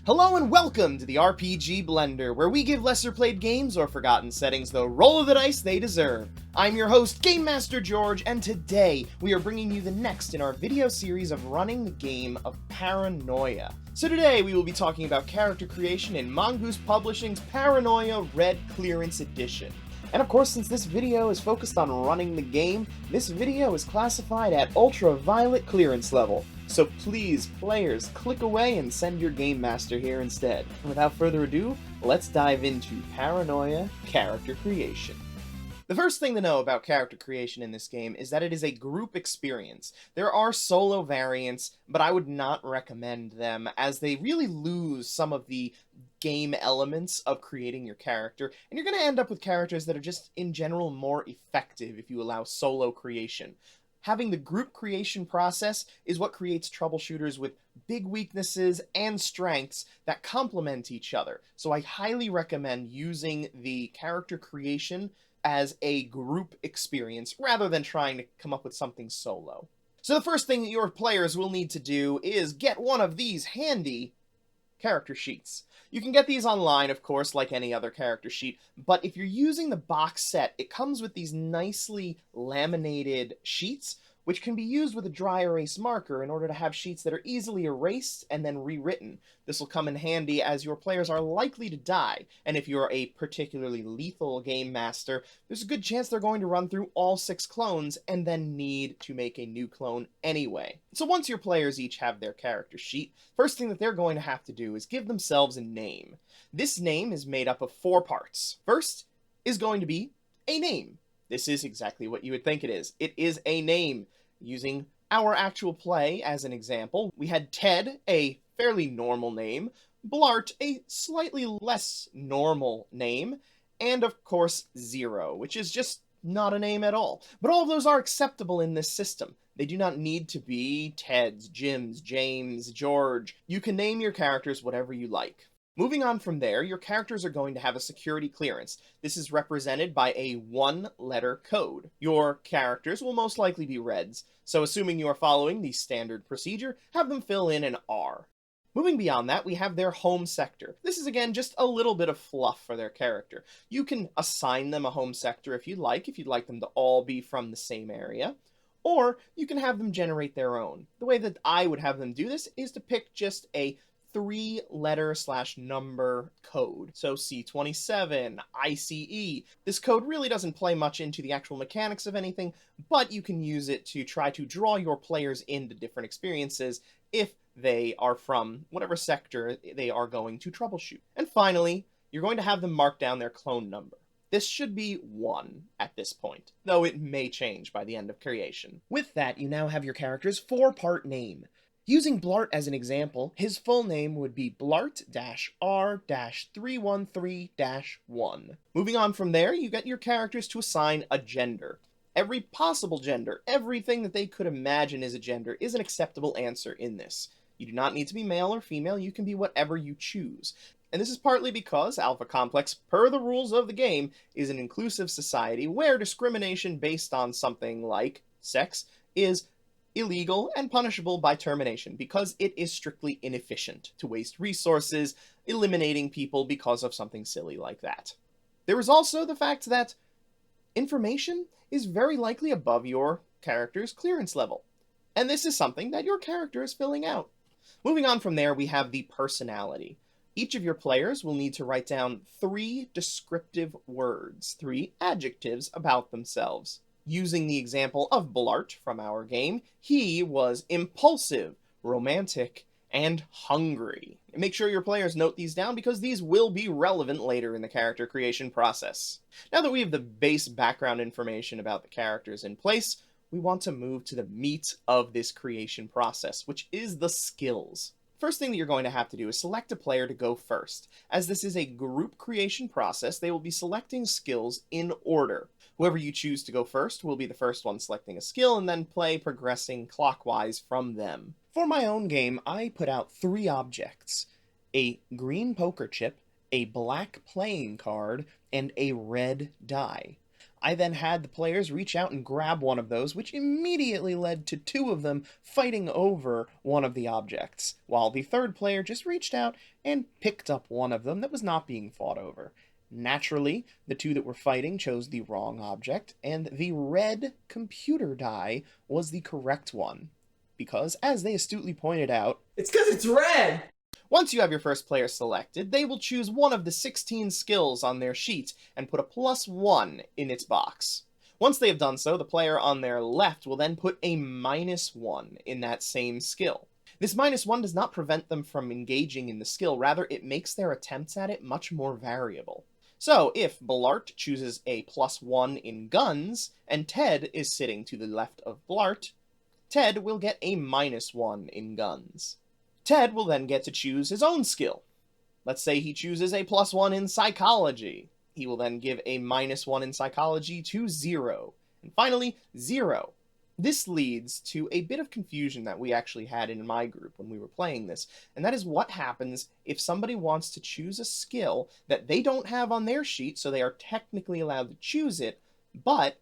Hello and welcome to the RPG Blender, where we give lesser played games or forgotten settings the roll of the dice they deserve. I'm your host, Game Master George, and today we are bringing you the next in our video series of running the game of Paranoia. So today we will be talking about character creation in Mongoose Publishing's Paranoia Red Clearance Edition. And of course, since this video is focused on running the game, this video is classified at ultraviolet clearance level. So please, players, click away and send your Game Master here instead. And without further ado, let's dive into Paranoia character creation. The first thing to know about character creation in this game is that it is a group experience. There are solo variants, but I would not recommend them as they really lose some of the game elements of creating your character, and you're going to end up with characters that are just in general more effective if you allow solo creation. Having the group creation process is what creates troubleshooters with big weaknesses and strengths that complement each other. So I highly recommend using the character creation as a group experience rather than trying to come up with something solo. So the first thing that your players will need to do is get one of these handy character sheets. You can get these online, of course, like any other character sheet, but if you're using the box set, it comes with these nicely laminated sheets, which can be used with a dry erase marker in order to have sheets that are easily erased and then rewritten. This will come in handy as your players are likely to die, and if you're a particularly lethal game master, there's a good chance they're going to run through all 6 clones and then need to make a new clone anyway. So once your players each have their character sheet, first thing that they're going to have to do is give themselves a name. This name is made up of 4 parts. First is going to be a name. This is exactly what you would think it is. It is a name. Using our actual play as an example, we had Ted, a fairly normal name, Blart, a slightly less normal name, and of course Zero, which is just not a name at all. But all of those are acceptable in this system. They do not need to be Ted's, Jim's, James, George. You can name your characters whatever you like. Moving on from there, your characters are going to have a security clearance. This is represented by a 1-letter code. Your characters will most likely be Reds, so assuming you are following the standard procedure, have them fill in an R. Moving beyond that, we have their home sector. This is again just a little bit of fluff for their character. You can assign them a home sector if you'd like them to all be from the same area, or you can have them generate their own. The way that I would have them do this is to pick just a 3-letter/number code. So C27, ICE. This code really doesn't play much into the actual mechanics of anything, but you can use it to try to draw your players into different experiences if they are from whatever sector they are going to troubleshoot. And finally, you're going to have them mark down their clone number. This should be 1 at this point, though it may change by the end of creation. With that, you now have your character's 4-part name. Using Blart as an example, his full name would be Blart-R-313-1. Moving on from there, you get your characters to assign a gender. Every possible gender, everything that they could imagine as a gender, is an acceptable answer in this. You do not need to be male or female, you can be whatever you choose. And this is partly because Alpha Complex, per the rules of the game, is an inclusive society where discrimination based on something like sex is illegal and punishable by termination because it is strictly inefficient to waste resources eliminating people because of something silly like that. There is also the fact that information is very likely above your character's clearance level, and this is something that your character is filling out. Moving on from there, we have the personality. Each of your players will need to write down 3 descriptive words, 3 adjectives about themselves. Using the example of Blart from our game, he was impulsive, romantic, and hungry. Make sure your players note these down because these will be relevant later in the character creation process. Now that we have the base background information about the characters in place, we want to move to the meat of this creation process, which is the skills. First thing that you're going to have to do is select a player to go first. As this is a group creation process, they will be selecting skills in order. Whoever you choose to go first will be the first one selecting a skill and then play progressing clockwise from them. For my own game, I put out 3 objects: a green poker chip, a black playing card, and a red die. I then had the players reach out and grab one of those, which immediately led to two of them fighting over one of the objects, while the third player just reached out and picked up one of them that was not being fought over. Naturally, the two that were fighting chose the wrong object, and the red computer die was the correct one. Because, as they astutely pointed out, it's because it's red! Once you have your first player selected, they will choose one of the 16 skills on their sheet and put a +1 in its box. Once they have done so, the player on their left will then put a -1 in that same skill. This -1 does not prevent them from engaging in the skill, rather it makes their attempts at it much more variable. So, if Blart chooses a +1 in guns, and Ted is sitting to the left of Blart, Ted will get a -1 in guns. Ted will then get to choose his own skill. Let's say he chooses a +1 in psychology. He will then give a -1 in psychology to Zero. And finally, Zero. This leads to a bit of confusion that we actually had in my group when we were playing this, and that is what happens if somebody wants to choose a skill that they don't have on their sheet, so they are technically allowed to choose it, but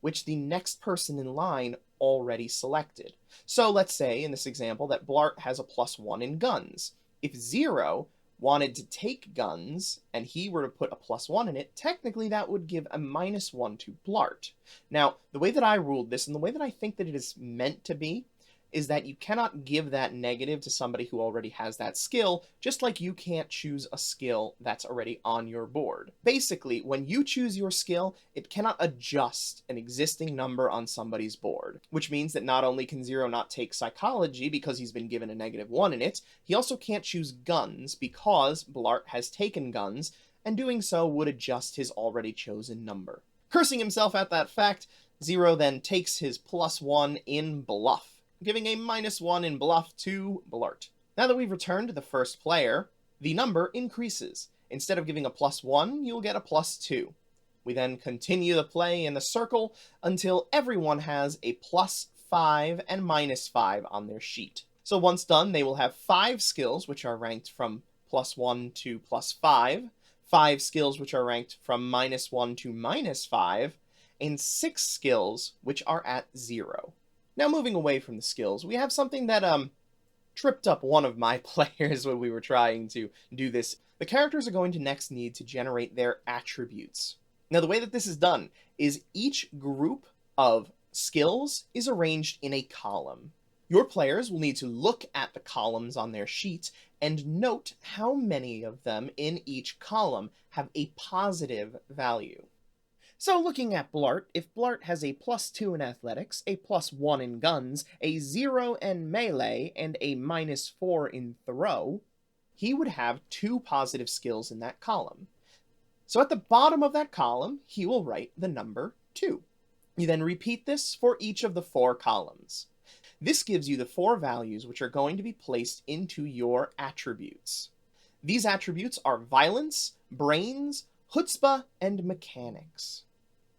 which the next person in line already selected. So let's say, in this example, that Blart has a +1 in guns. If Zero wanted to take guns, and he were to put a +1 in it, technically that would give a -1 to Blart. Now, the way that I ruled this, and the way that I think that it is meant to be, is that you cannot give that negative to somebody who already has that skill, just like you can't choose a skill that's already on your board. Basically, when you choose your skill, it cannot adjust an existing number on somebody's board, which means that not only can Zero not take psychology because he's been given a -1 in it, he also can't choose guns because Blart has taken guns, and doing so would adjust his already chosen number. Cursing himself at that fact, Zero then takes his +1 in bluff, giving a -1 in bluff to Blart. Now that we've returned to the first player, the number increases. Instead of giving a +1, you'll get a +2. We then continue the play in the circle until everyone has a +5 and -5 on their sheet. So once done, they will have 5 skills which are ranked from +1 to +5, 5 skills which are ranked from -1 to -5, and 6 skills which are at 0. Now, moving away from the skills, we have something that, tripped up one of my players when we were trying to do this. The characters are going to next need to generate their attributes. Now, the way that this is done is each group of skills is arranged in a column. Your players will need to look at the columns on their sheet and note how many of them in each column have a positive value. So looking at Blart, if Blart has a +2 in athletics, a +1 in guns, a 0 in melee, and a -4 in throw, he would have 2 positive skills in that column. So at the bottom of that column, he will write the number 2. You then repeat this for each of the 4 columns. This gives you the 4 values which are going to be placed into your attributes. These attributes are violence, brains, chutzpah, and mechanics.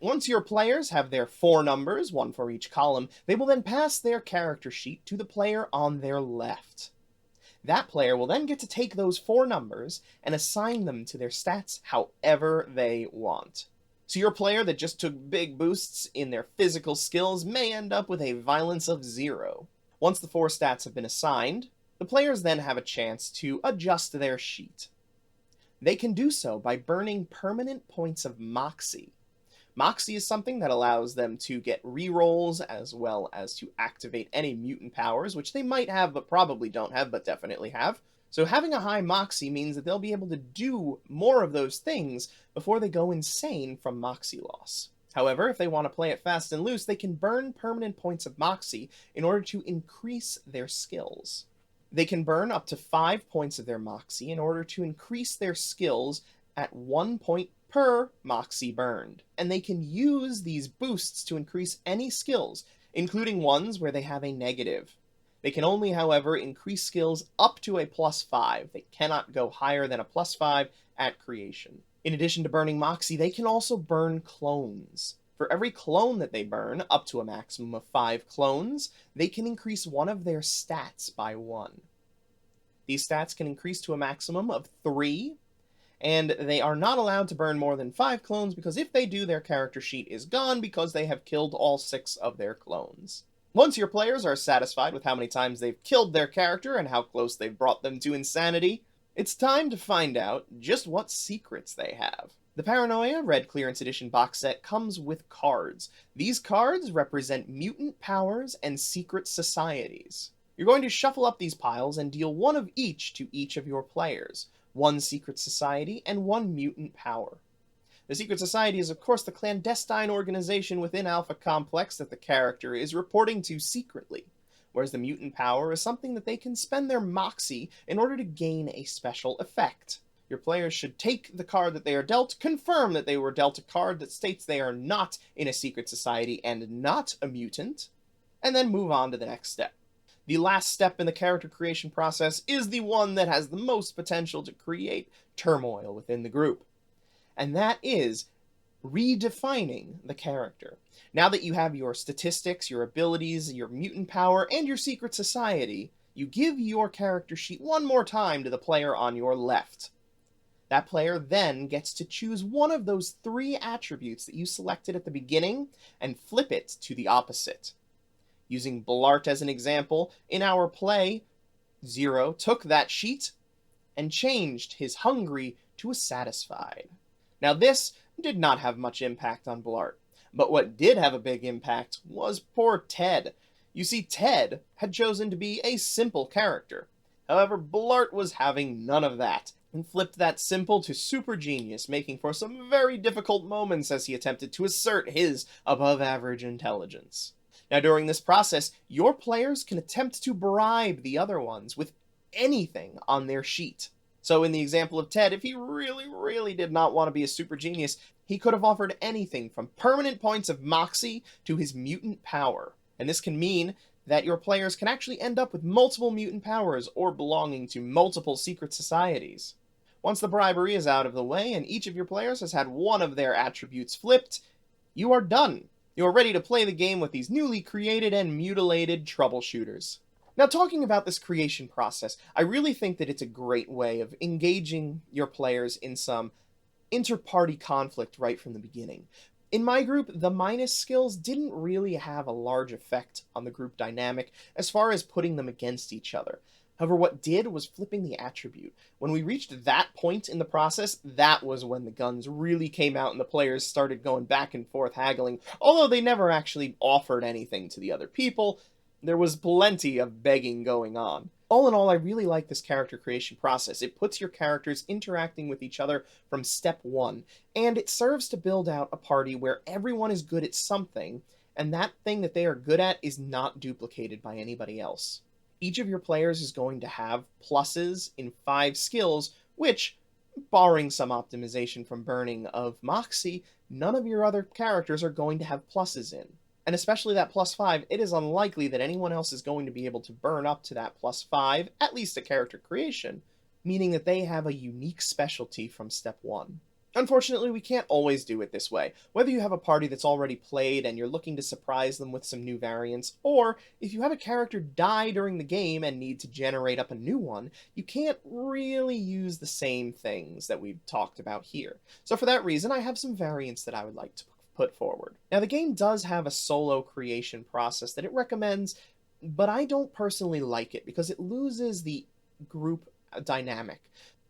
Once your players have their 4 numbers, 1 for each column, they will then pass their character sheet to the player on their left. That player will then get to take those 4 numbers and assign them to their stats however they want. So your player that just took big boosts in their physical skills may end up with a violence of 0. Once the 4 stats have been assigned, the players then have a chance to adjust their sheet. They can do so by burning permanent points of Moxie. Moxie is something that allows them to get rerolls as well as to activate any mutant powers, which they might have but probably don't have, but definitely have. So having a high Moxie means that they'll be able to do more of those things before they go insane from Moxie loss. However, if they want to play it fast and loose, they can burn permanent points of Moxie in order to increase their skills. They can burn up to 5 points of their Moxie in order to increase their skills at 1 point per Moxie burned, and they can use these boosts to increase any skills, including ones where they have a negative. They can only, however, increase skills up to a +5. They cannot go higher than a +5 at creation. In addition to burning Moxie, they can also burn clones. For every clone that they burn, up to a maximum of 5 clones, they can increase one of their stats by 1. These stats can increase to a maximum of 3, and they are not allowed to burn more than 5 clones because if they do, their character sheet is gone because they have killed all 6 of their clones. Once your players are satisfied with how many times they've killed their character and how close they've brought them to insanity, it's time to find out just what secrets they have. The Paranoia Red Clearance Edition box set comes with cards. These cards represent mutant powers and secret societies. You're going to shuffle up these piles and deal one of each to each of your players, one secret society and one mutant power. The secret society is of course the clandestine organization within Alpha Complex that the character is reporting to secretly, whereas the mutant power is something that they can spend their Moxie in order to gain a special effect. Your players should take the card that they are dealt, confirm that they were dealt a card that states they are not in a secret society and not a mutant, and then move on to the next step. The last step in the character creation process is the one that has the most potential to create turmoil within the group, and that is redefining the character. Now that you have your statistics, your abilities, your mutant power, and your secret society, you give your character sheet one more time to the player on your left. That player then gets to choose one of those 3 attributes that you selected at the beginning and flip it to the opposite. Using Blart as an example, in our play, Zero took that sheet and changed his hungry to a satisfied. Now this did not have much impact on Blart, but what did have a big impact was poor Ted. You see, Ted had chosen to be a simple character. However, Blart was having none of that, and flipped that simple to super genius, making for some very difficult moments as he attempted to assert his above-average intelligence. Now, during this process, your players can attempt to bribe the other ones with anything on their sheet. So in the example of Ted, if he really did not want to be a super genius, he could have offered anything from permanent points of Moxie to his mutant power. And this can mean that your players can actually end up with multiple mutant powers or belonging to multiple secret societies. Once the bribery is out of the way and each of your players has had one of their attributes flipped, you are done. You are ready to play the game with these newly created and mutilated troubleshooters. Now, talking about this creation process, I really think that it's a great way of engaging your players in some inter-party conflict right from the beginning. In my group, the minus skills didn't really have a large effect on the group dynamic as far as putting them against each other. However, what did was flipping the attribute. When we reached that point in the process, that was when the guns really came out and the players started going back and forth haggling. Although they never actually offered anything to the other people, there was plenty of begging going on. All in all, I really like this character creation process. It puts your characters interacting with each other from step 1, and it serves to build out a party where everyone is good at something, and that thing that they are good at is not duplicated by anybody else. Each of your players is going to have pluses in 5 skills, which, barring some optimization from burning of Moxie, none of your other characters are going to have pluses in. And especially that +5, it is unlikely that anyone else is going to be able to burn up to that +5, at least at character creation, meaning that they have a unique specialty from step 1. Unfortunately, we can't always do it this way. Whether you have a party that's already played and you're looking to surprise them with some new variants, or if you have a character die during the game and need to generate up a new one, you can't really use the same things that we've talked about here. So for that reason, I have some variants that I would like to put forward. Now, the game does have a solo creation process that it recommends, but I don't personally like it because it loses the group dynamic.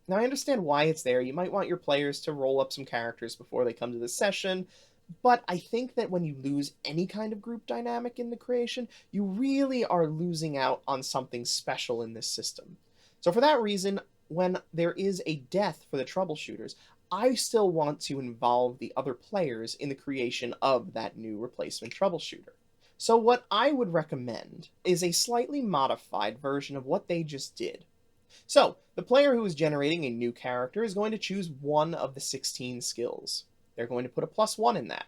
Now, I understand why it's there. You might want your players to roll up some characters before they come to the session, but I think that when you lose any kind of group dynamic in the creation, you really are losing out on something special in this system. So for that reason, when there is a death for the troubleshooters, I still want to involve the other players in the creation of that new replacement troubleshooter. So what I would recommend is a slightly modified version of what they just did. So, the player who is generating a new character is going to choose one of the 16 skills. They're going to put a +1 in that.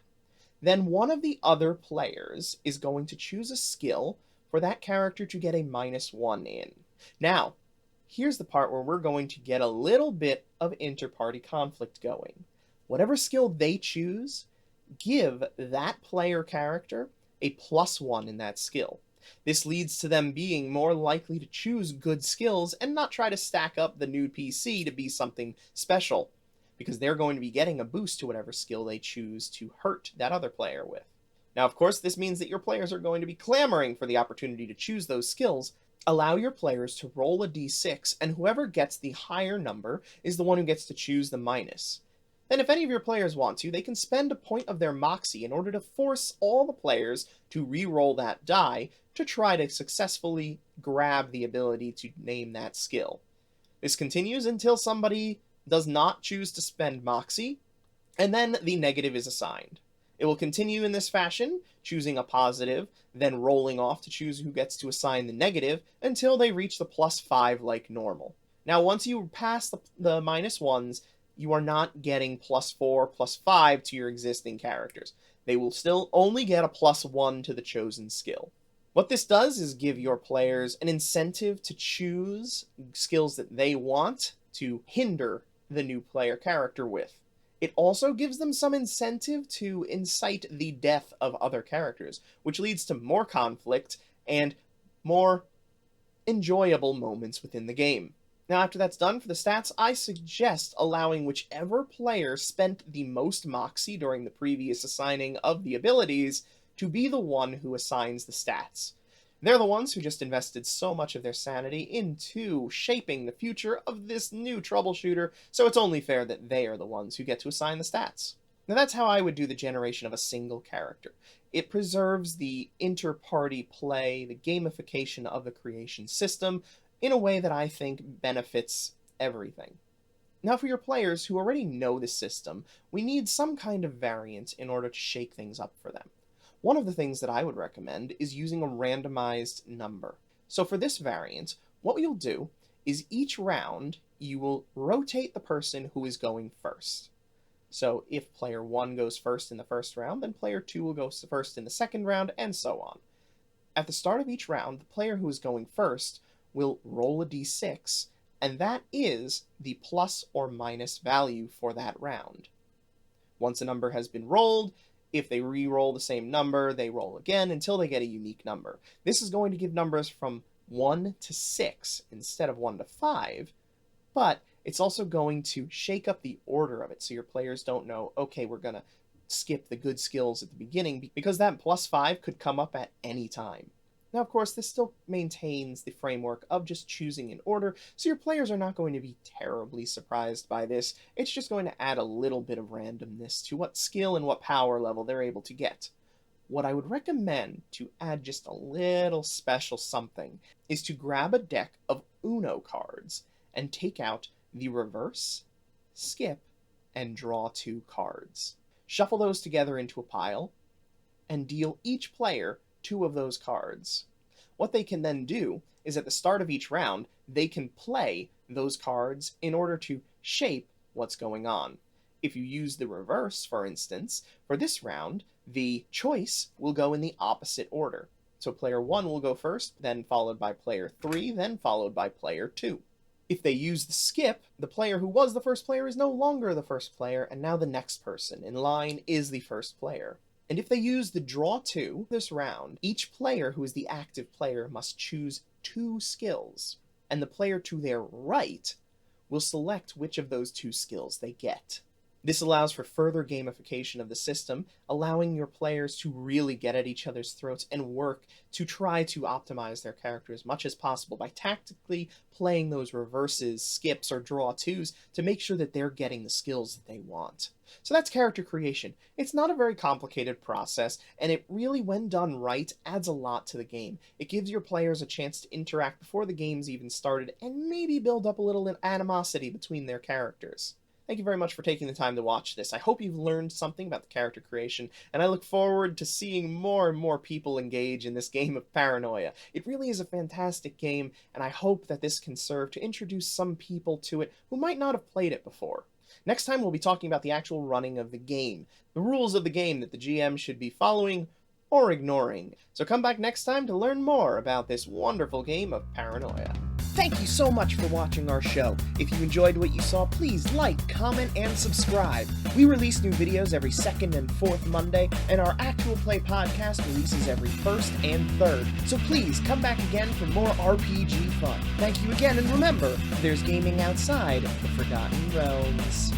Then one of the other players is going to choose a skill for that character to get a -1 in. Now, here's the part where we're going to get a little bit of inter-party conflict going. Whatever skill they choose, give that player character a +1 in that skill. This leads to them being more likely to choose good skills and not try to stack up the new PC to be something special. because they're going to be getting a boost to whatever skill they choose to hurt that other player with. Now, of course, this means that your players are going to be clamoring for the opportunity to choose those skills. Allow your players to roll a d6, and whoever gets the higher number is the one who gets to choose the minus. Then if any of your players want to, they can spend a point of their Moxie in order to force all the players to re-roll that die to try to successfully grab the ability to name that skill. This continues until somebody does not choose to spend Moxie, and then the negative is assigned. It will continue in this fashion, choosing a positive, then rolling off to choose who gets to assign the negative until they reach the +5 like normal. Now, once you pass the -1s, you are not getting +4, +5 to your existing characters. They will still only get a +1 to the chosen skill. What this does is give your players an incentive to choose skills that they want to hinder the new player character with. It also gives them some incentive to incite the death of other characters, which leads to more conflict and more enjoyable moments within the game. Now, after that's done for the stats, I suggest allowing whichever player spent the most Moxie during the previous assigning of the abilities to be the one who assigns the stats. They're the ones who just invested so much of their sanity into shaping the future of this new troubleshooter, so it's only fair that they are the ones who get to assign the stats. Now that's how I would do the generation of a single character. It preserves the inter-party play, the gamification of the creation system, in a way that I think benefits everything. Now for your players who already know the system, we need some kind of variant in order to shake things up for them. One of the things that I would recommend is using a randomized number. So for this variant, what you'll do is each round you will rotate the person who is going first. So if player 1 goes first in the first round, then player 2 will go first in the second round, and so on. At the start of each round, the player who is going first will roll a d6, and that is the plus or minus value for that round. Once a number has been rolled, if they re-roll the same number, they roll again until they get a unique number. This is going to give numbers from 1 to 6 instead of 1 to 5, but it's also going to shake up the order of it so your players don't know, okay, we're going to skip the good skills at the beginning, because that +5 could come up at any time. Now, of course, this still maintains the framework of just choosing in order, so your players are not going to be terribly surprised by this. It's just going to add a little bit of randomness to what skill and what power level they're able to get. What I would recommend to add just a little special something is to grab a deck of Uno cards and take out the reverse, skip, and draw 2 cards. Shuffle those together into a pile, and deal each player 2 of those cards. What they can then do is at the start of each round, they can play those cards in order to shape what's going on. If you use the reverse, for instance, for this round, the choice will go in the opposite order. So player 1 will go first, then followed by player 3, then followed by player 2. If they use the skip, the player who was the first player is no longer the first player, and now the next person in line is the first player. And if they use the draw 2 this round, each player who is the active player must choose 2 skills, and the player to their right will select which of those 2 skills they get. This allows for further gamification of the system, allowing your players to really get at each other's throats and work to try to optimize their character as much as possible by tactically playing those reverses, skips, or draw 2s to make sure that they're getting the skills that they want. So that's character creation. It's not a very complicated process, and it really, when done right, adds a lot to the game. It gives your players a chance to interact before the game's even started, and maybe build up a little animosity between their characters. Thank you very much for taking the time to watch this. I hope you've learned something about the character creation, and I look forward to seeing more and more people engage in this game of Paranoia. It really is a fantastic game, and I hope that this can serve to introduce some people to it who might not have played it before. Next time we'll be talking about the actual running of the game, the rules of the game that the GM should be following or ignoring. So come back next time to learn more about this wonderful game of Paranoia. Thank you so much for watching our show. If you enjoyed what you saw, please like, comment, and subscribe. We release new videos every 2nd and 4th Monday, and our Actual Play podcast releases every 1st and 3rd. So please come back again for more RPG fun. Thank you again, and remember, there's gaming outside the Forgotten Realms.